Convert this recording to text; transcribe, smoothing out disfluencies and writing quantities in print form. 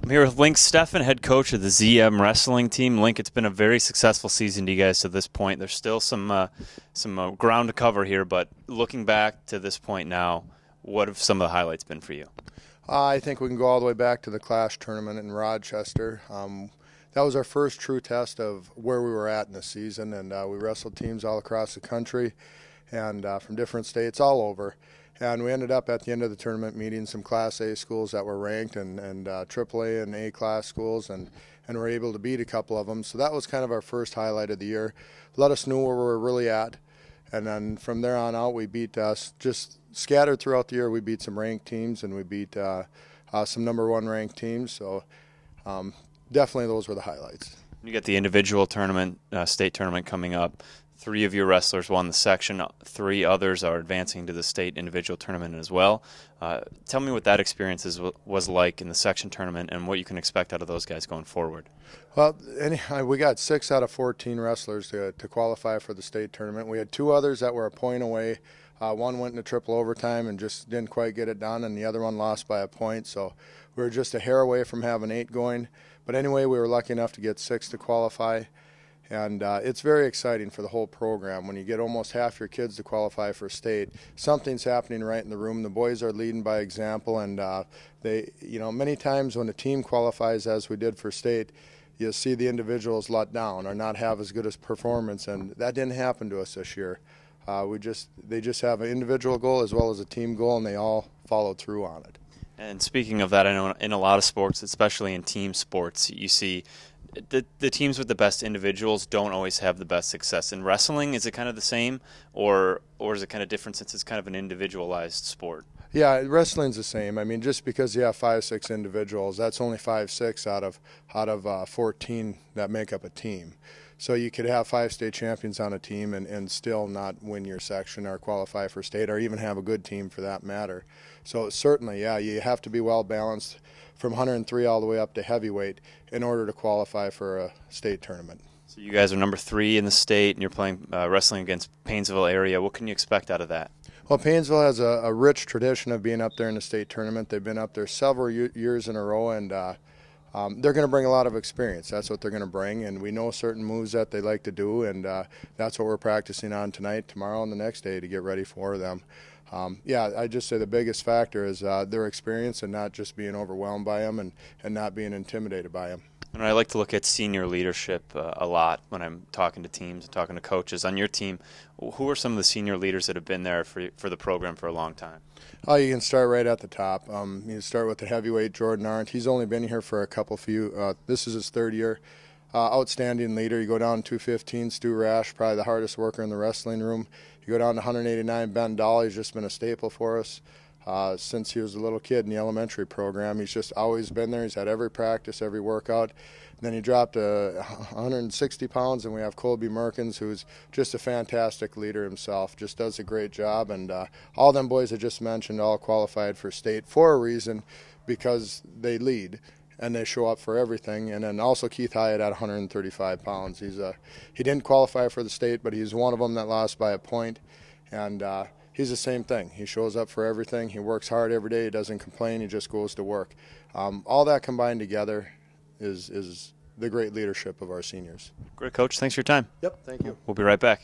I'm here with Link Steffen, head coach of the ZM wrestling team. Link, it's been a very successful season to you guys to this point. There's still some ground to cover here, but looking back to this point now, what have some of the highlights been for you? I think we can go all the way back to the Clash tournament in Rochester. That was our first true test of where we were at in the season, and we wrestled teams all across the country and from different states all over. And we ended up at the end of the tournament meeting some Class A schools that were ranked and AAA and A class schools, and were able to beat a couple of them. So that was kind of our first highlight of the year. Let us know where we're really at. And then from there on out, we beat just scattered throughout the year. We beat some ranked teams, and we beat some #1 ranked teams. So definitely those were the highlights. You got the individual tournament, state tournament coming up. 3 of your wrestlers won the section. 3 others are advancing to the state individual tournament as well. Tell me what that experience was like in the section tournament and what you can expect out of those guys going forward. Well, we got 6 out of 14 wrestlers to qualify for the state tournament. We had 2 others that were a point away. One went into triple overtime and just didn't quite get it done, and the other one lost by a point. So we were just a hair away from having 8 going. But anyway, we were lucky enough to get 6 to qualify. And it's very exciting for the whole program. When you get almost half your kids to qualify for state, something's happening right in the room. The boys are leading by example, and many times when a team qualifies, as we did for state, you see the individuals let down or not have as good a performance, and that didn't happen to us this year. They just have an individual goal as well as a team goal, and they all followed through on it. And speaking of that, I know in a lot of sports, especially in team sports, you see the teams with the best individuals don't always have the best success. In wrestling, is it kind of the same, or is it kind of different since it's kind of an individualized sport? Yeah, wrestling's the same. I mean, just because you have 5, 6 individuals, that's only 5, 6 out of 14 that make up a team. So you could have 5 state champions on a team and still not win your section or qualify for state, or even have a good team for that matter. So certainly, yeah, you have to be well balanced from 103 all the way up to heavyweight in order to qualify for a state tournament. So you guys are #3 in the state, and you're playing wrestling against Paintsville area. What can you expect out of that? Well, Painesville has a rich tradition of being up there in the state tournament. They've been up there several years in a row, and they're going to bring a lot of experience. That's what they're going to bring, and we know certain moves that they like to do, and that's what we're practicing on tonight, tomorrow, and the next day to get ready for them. Yeah, I just say the biggest factor is their experience and not just being overwhelmed by them and not being intimidated by them. And I like to look at senior leadership a lot when I'm talking to teams and talking to coaches. On your team, who are some of the senior leaders that have been there for the program for a long time? Oh, you can start right at the top. You start with the heavyweight, Jordan Arndt. He's only been here for this is his 3rd year. Outstanding leader. You go down to 215, Stu Rash, probably the hardest worker in the wrestling room. You go down to 189, Ben Dahl. He's just been a staple for us since he was a little kid in the elementary program. He's just always been there. He's had every practice, every workout. And then he dropped 160 pounds, and we have Colby Merkins, who's just a fantastic leader himself, just does a great job. And all them boys I just mentioned all qualified for state for a reason, because they lead and they show up for everything. And then also Keith Hyatt at 135 pounds. He didn't qualify for the state, but he's one of them that lost by a point. And he's the same thing. He shows up for everything. He works hard every day. He doesn't complain. He just goes to work. All that combined together is the great leadership of our seniors. Great, Coach. Thanks for your time. Yep, thank you. We'll be right back.